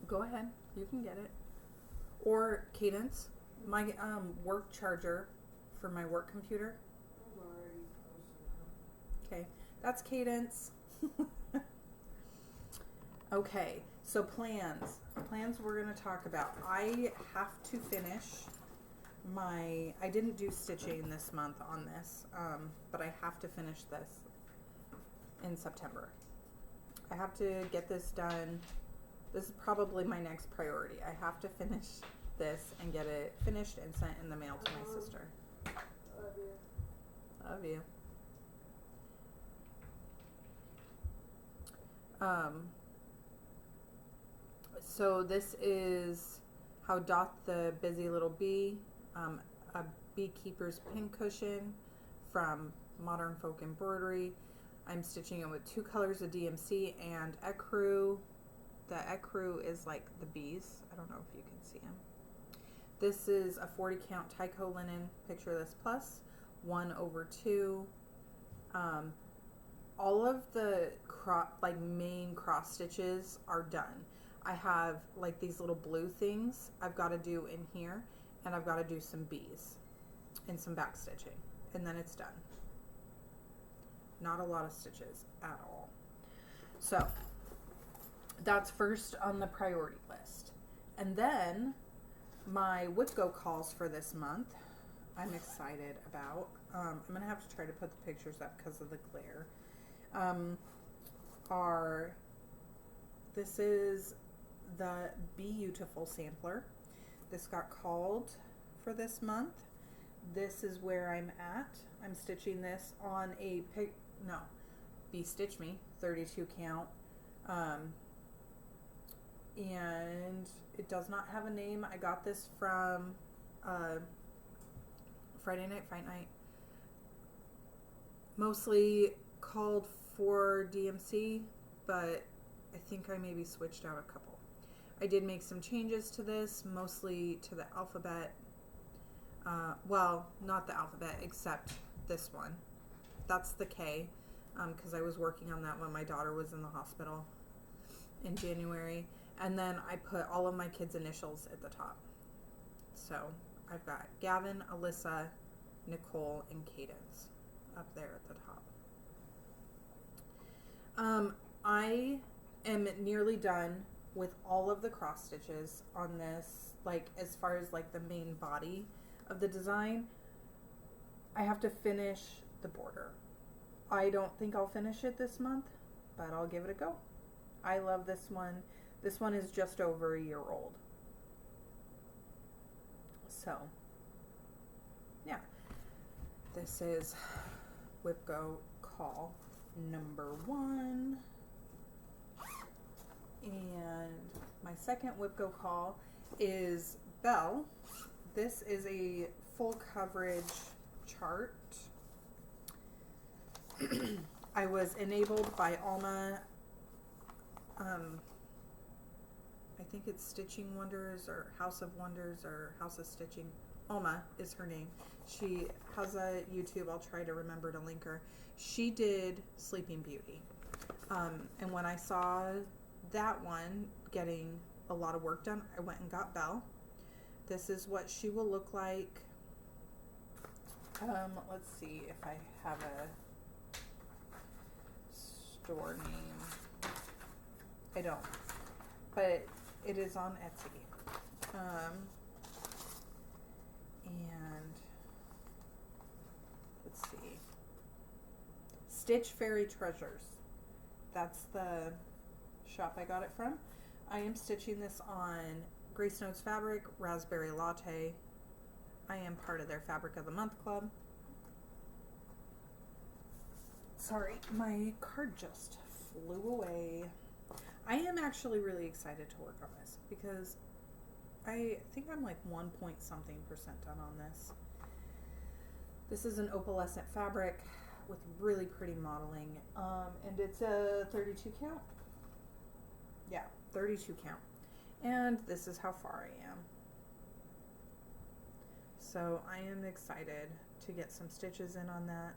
go ahead, you can get it. Or Cadence, my work charger for my work computer. I've already posted them. Okay, that's Cadence. Okay, so plans we're going to talk about. I have to finish I didn't do stitching this month on this, but I have to finish this in September. I have to get this done. This is probably my next priority. I have to finish this and get it finished and sent in the mail to my sister. Love you. Love you. So this is How Doth the Busy Little Bee, a Beekeeper's Pincushion from Modern Folk Embroidery. I'm stitching it with 2 colors of DMC and ecru. The ecru is like the bees. I don't know if you can see them. This is a 40 count Tyco linen Picture This Plus, 1/2. All of the main cross stitches are done. I have like these little blue things I've got to do in here, and I've got to do some bees and some back stitching, and then it's done. Not a lot of stitches at all. So that's first on the priority list. And then my WIPGO calls for this month, I'm excited about. I'm going to have to try to put the pictures up because of the glare. This is the BeeYoutiful sampler. This got called for this month. This is where I'm at. I'm stitching this on a Bee Stitch Me 32 count. And it does not have a name. I got this from Friday Night Fight Night. Mostly called for DMC, but I think I maybe switched out a couple. I did make some changes to this, mostly to the alphabet. Well, not the alphabet, except this one. That's the K, because I was working on that when my daughter was in the hospital in January. And then I put all of my kids' initials at the top. So I've got Gavin, Alyssa, Nicole, and Cadence up there at the top. I am nearly done with all of the cross stitches on this, like as far as like the main body of the design. I have to finish the border. I don't think I'll finish it this month, but I'll give it a go. I love this one. This one is just over a year old. So, yeah. This is Whip Go Call number 1. And my second Whip Go Call is Belle. This is a full coverage chart. I was enabled by Alma. I think it's Stitching Wonders or House of Wonders or House of Stitching. Alma is her name. She has a YouTube. I'll try to remember to link her. She did Sleeping Beauty. And when I saw that one getting a lot of work done, I went and got Belle. This is what she will look like. Let's see if I have a store name. I don't, but it is on Etsy. And let's see. Stitch Fairy Treasures. That's the shop I got it from. I am stitching this on Grace Notes Fabric, Raspberry Latte. I am part of their Fabric of the Month Club. Sorry, my card just flew away. I am actually really excited to work on this because I think I'm like 1-point-something% done on this. This is an opalescent fabric with really pretty modeling, and it's a 32 count. Yeah, 32 count. And this is how far I am. So I am excited to get some stitches in on that.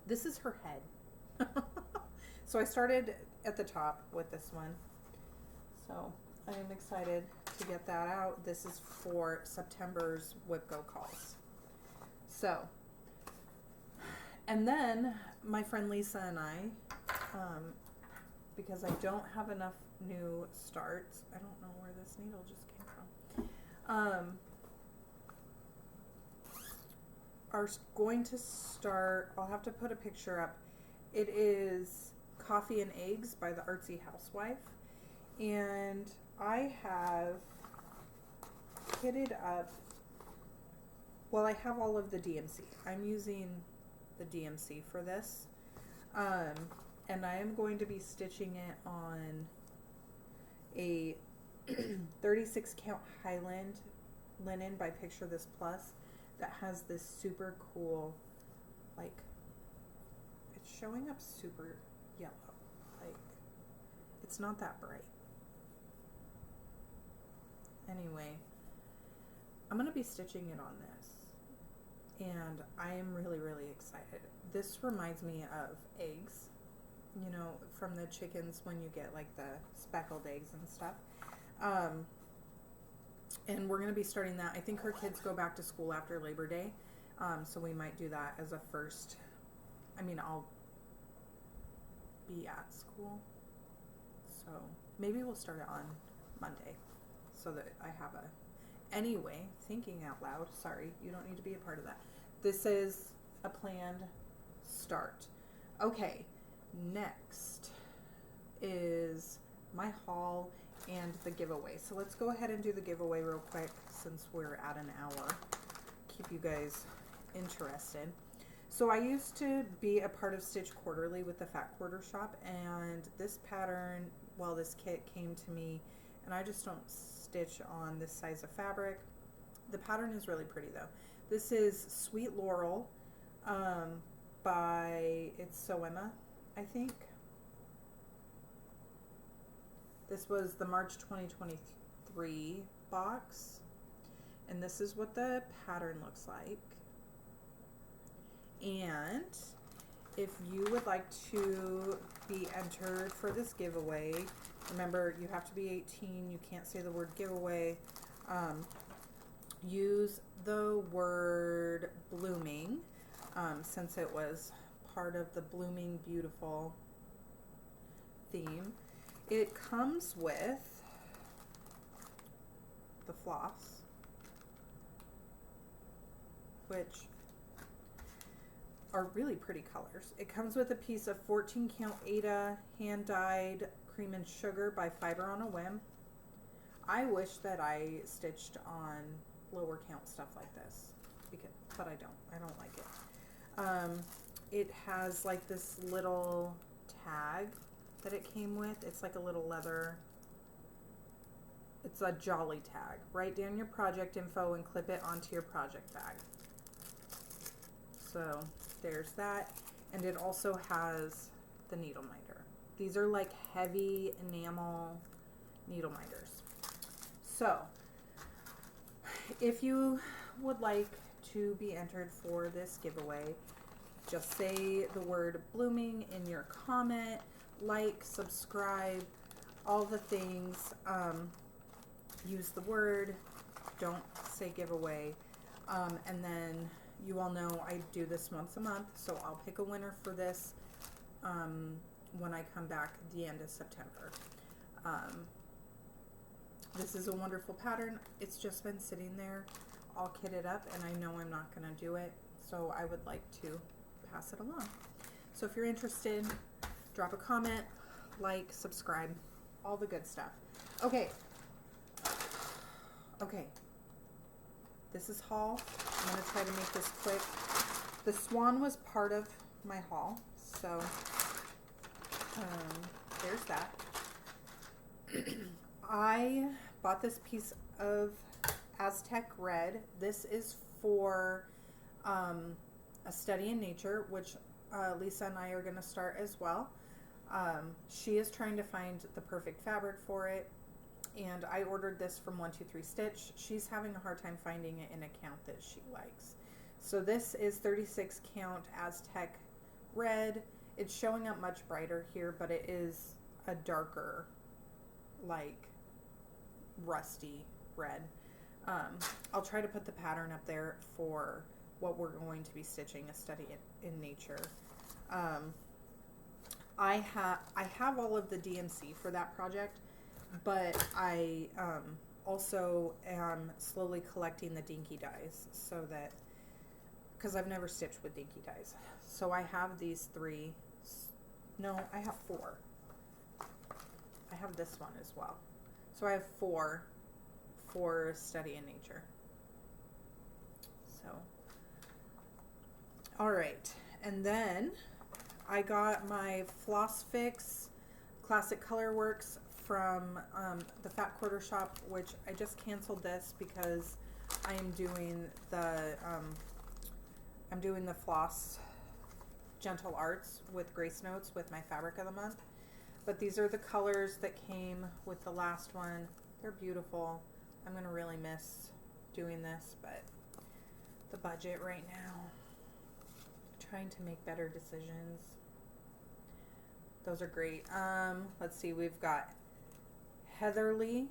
This is her head. So I started at the top with this one. So I am excited to get that out. This is for September's Whip Go Calls. So, and then my friend Lisa and I, because I don't have enough new starts, I don't know where this needle just came from, are going to start, I'll have to put a picture up. It is Coffee and Eggs by the Artcey Housewife. And I have kitted up, well, I have all of the DMC. I'm using the DMC for this. And I am going to be stitching it on a 36 count Highland linen by Picture This Plus that has this super cool, like, it's showing up super yellow. Like, it's not that bright. Anyway, I'm going to be stitching it on this, and I am really, really excited. This reminds me of eggs, you know, from the chickens when you get like the speckled eggs and stuff. And we're going to be starting that. I think her kids go back to school after Labor Day, so we might do that as a first. I mean, I'll be at school, so maybe we'll start it on Monday. So that I have a, anyway, thinking out loud, sorry, you don't need to be a part of that. This is a planned start. Okay, next is my haul and the giveaway. So let's go ahead and do the giveaway real quick since we're at an hour. Keep you guys interested. So I used to be a part of Stitch Quarterly with the Fat Quarter Shop, and this pattern, well, this kit came to me, and I just don't stitch on this size of fabric. The pattern is really pretty though. This is Sweet Laurel by, it's So Emma, I think. This was the March 2023 box, and this is what the pattern looks like. And if you would like to be entered for this giveaway, remember you have to be 18. You can't say the word giveaway. Use the word blooming, since it was part of the Blooming Beautiful theme. It comes with the floss, which are really pretty colors. It comes with a piece of 14 count Ada hand-dyed cream and sugar by Fiber on a Whim. I wish that I stitched on lower count stuff like this, but I don't like it. It has like this little tag that it came with. It's like a little leather, it's a jolly tag. Write down your project info and clip it onto your project bag. So there's that. And it also has the needle minder. These are like heavy enamel needle minders. So if you would like to be entered for this giveaway, just say the word blooming in your comment, like, subscribe, all the things. Use the word, don't say giveaway. And then you all know I do this once a month, so I'll pick a winner for this when I come back at the end of September. This is a wonderful pattern. It's just been sitting there all kitted up, and I know I'm not going to do it, so I would like to pass it along. So if you're interested, drop a comment, like, subscribe, all the good stuff. Okay. This is haul. I'm going to try to make this quick. The Swan was part of my haul, so there's that. I bought this piece of Aztec red. This is for a study in nature, which Lisa and I are going to start as well. She is trying to find the perfect fabric for it, and I ordered this from 123 Stitch. She's having a hard time finding it in a count that she likes. So this is 36 count Aztec red. It's showing up much brighter here, but it is a darker, like rusty red. I'll try to put the pattern up there for what we're going to be stitching, a study in nature. I have all of the DMC for that project, but I also am slowly collecting the dinky dies, so that, because I've never stitched with dinky dies. So I have these 3. No, I have 4. I have this one as well. So I have 4 for study in nature. So, all right. And then I got my Floss Fix Classic Color Works from the Fat Quarter Shop, which I just canceled this because I am doing the Floss Gentle Arts with Grace Notes with my fabric of the month. But these are the colors that came with the last one. They're beautiful. I'm going to really miss doing this, but the budget right now, trying to make better decisions. Those are great. Let's see, we've got Heatherly,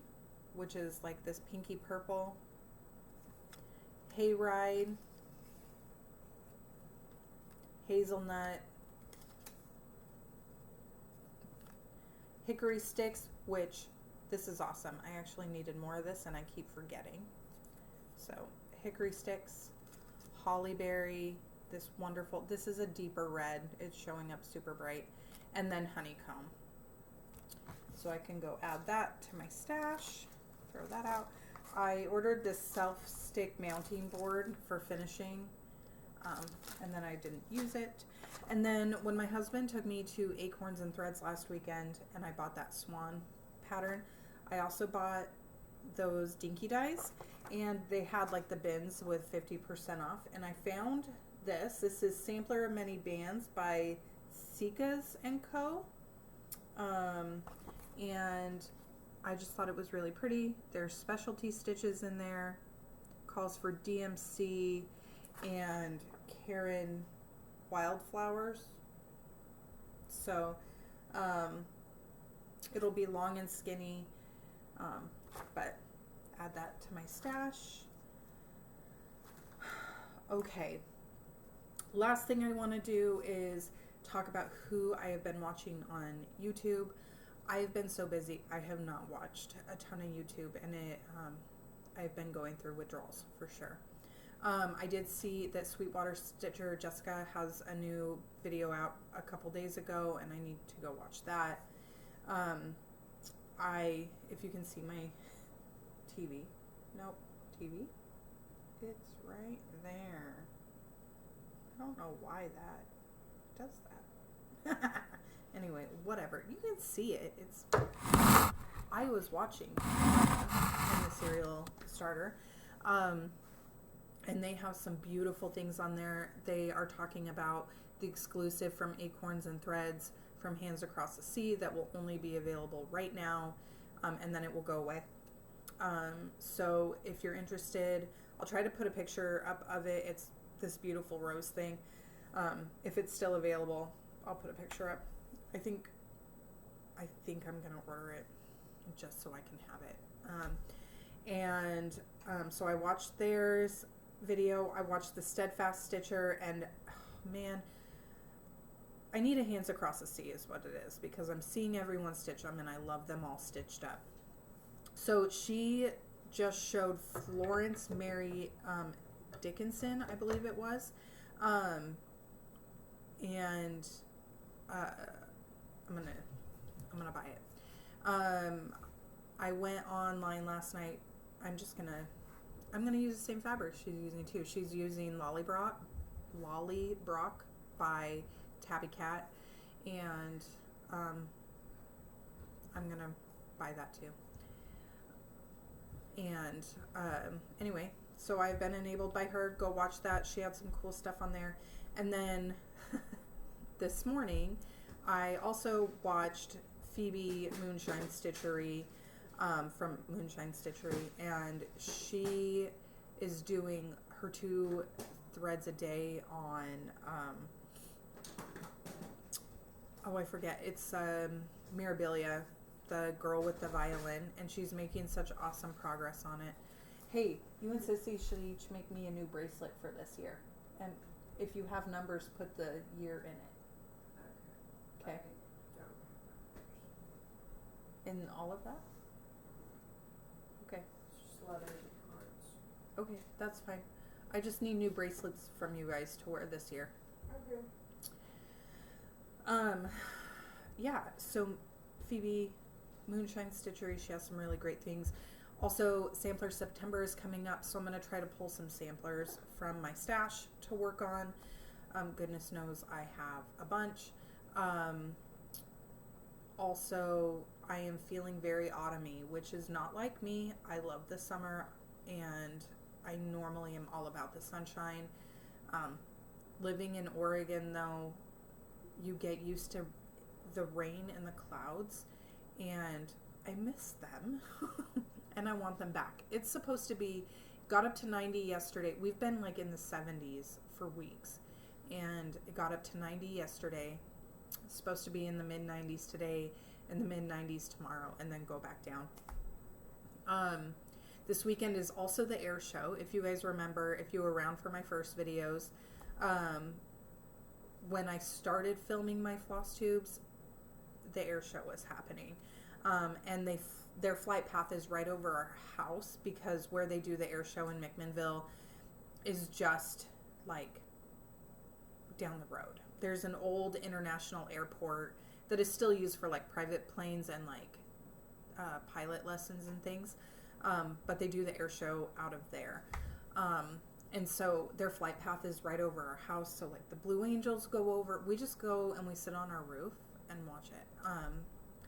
which is like this pinky purple. Hayride, Hazelnut, Hickory Sticks, which this is awesome. I actually needed more of this and I keep forgetting. So Hickory Sticks, Hollyberry, this wonderful, this is a deeper red. It's showing up super bright. And then Honeycomb. So I can go add that to my stash, throw that out. I ordered this self-stick mounting board for finishing, and then I didn't use it. And then when my husband took me to Acorns and Threads last weekend and I bought that Swan pattern, I also bought those dinky dies, and they had like the bins with 50% off, and I found this. This is Sampler of Many Bands by Sikas and Co. And I just thought it was really pretty. There's specialty stitches in there, calls for DMC and Karen Wildflowers. So it'll be long and skinny, but add that to my stash. Okay, last thing I want to do is talk about who I have been watching on YouTube. I have been so busy, I have not watched a ton of YouTube, and I've been going through withdrawals for sure. I did see that Sweetwater Stitcher Jessica has a new video out a couple days ago, and I need to go watch that. If you can see my TV, it's right there. I don't know why that does that. Anyway, whatever. You can see it. I was watching in the cereal starter. And they have some beautiful things on there. They are talking about the exclusive from Acorns and Threads from Hands Across the Sea that will only be available right now, and then it will go away. So if you're interested, I'll try to put a picture up of it. It's this beautiful rose thing. If it's still available, I'll put a picture up. I think I'm gonna order it just so I can have it. So I watched theirs video. I watched the Steadfast Stitcher, and oh, man, I need a Hands Across the Sea is what it is, because I'm seeing everyone stitch them and I love them all stitched up. So she just showed Florence Mary Dickinson, I believe it was, and I'm gonna buy it. I went online last night. I'm gonna use the same fabric she's using too. She's using Lollybrock by Tabby Cat, and I'm gonna buy that too. And anyway, so I've been enabled by her. Go watch that. She had some cool stuff on there. And then this morning, I also watched Phoebe Moonshine Stitchery from Moonshine Stitchery, and she is doing her 2 threads a day on I forget, it's Mirabilia, the girl with the violin, and she's making such awesome progress on it. Hey, you and Sissy should each make me a new bracelet for this year, and if you have numbers, put the year in it. Okay. In all of that? Okay. Just letters and cards. Okay, that's fine. I just need new bracelets from you guys to wear this year. Okay. Yeah, so Phoebe Moonshine Stitchery, she has some really great things. Also, Sampler September is coming up, so I'm going to try to pull some samplers from my stash to work on. Goodness knows I have a bunch. Also, I am feeling very autumny, which is not like me. I love the summer, and I normally am all about the sunshine. Living in Oregon, though, you get used to the rain and the clouds, and I miss them, and I want them back. It's supposed to be, got up to 90 yesterday. We've been like in the 70s for weeks, and it got up to 90 yesterday. It's supposed to be in the mid-90s today, and the mid-90s tomorrow, and then go back down. This weekend is also the air show. If you guys remember, if you were around for my first videos, when I started filming my floss tubes, the air show was happening. And their flight path is right over our house, because where they do the air show in McMinnville is just like down the road. There's an old international airport that is still used for like private planes and like pilot lessons and things. But they do the air show out of there. And so their flight path is right over our house. So like the Blue Angels go over, we just go and we sit on our roof and watch it.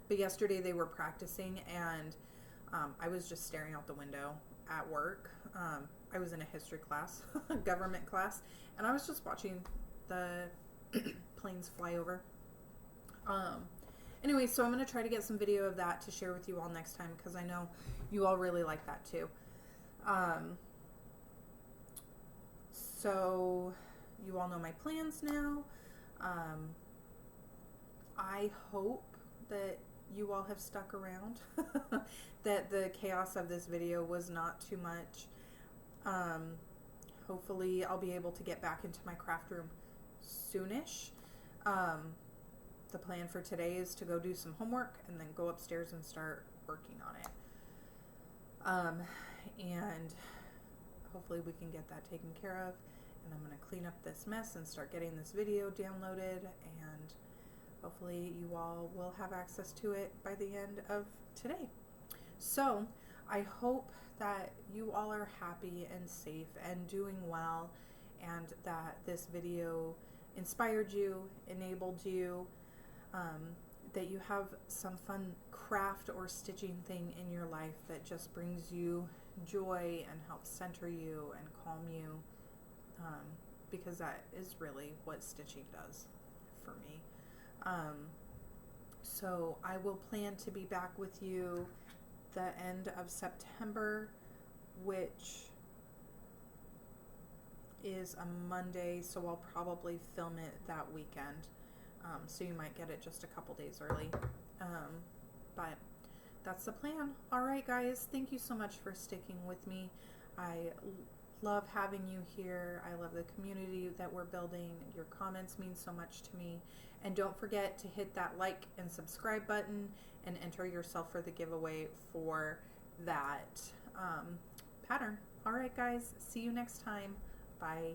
But yesterday they were practicing, and I was just staring out the window at work. I was in a history class, government class, and I was just watching the planes fly over. Anyway, so I'm going to try to get some video of that to share with you all next time, because I know you all really like that too. So you all know my plans now. I hope that you all have stuck around, that the chaos of this video was not too much. Hopefully I'll be able to get back into my craft room soonish. The plan for today is to go do some homework and then go upstairs and start working on it. And hopefully we can get that taken care of. And I'm going to clean up this mess and start getting this video downloaded, and hopefully you all will have access to it by the end of today. So I hope that you all are happy and safe and doing well, and that this video inspired you, enabled you, that you have some fun craft or stitching thing in your life that just brings you joy and helps center you and calm you, because that is really what stitching does for me. So I will plan to be back with you the end of September, which is a Monday, so I'll probably film it that weekend. So you might get it just a couple days early. But that's the plan. All right, guys, thank you so much for sticking with me. I love having you here. I love the community that we're building. Your comments mean so much to me. And don't forget to hit that like and subscribe button and enter yourself for the giveaway for that pattern. All right, guys, see you next time. Bye.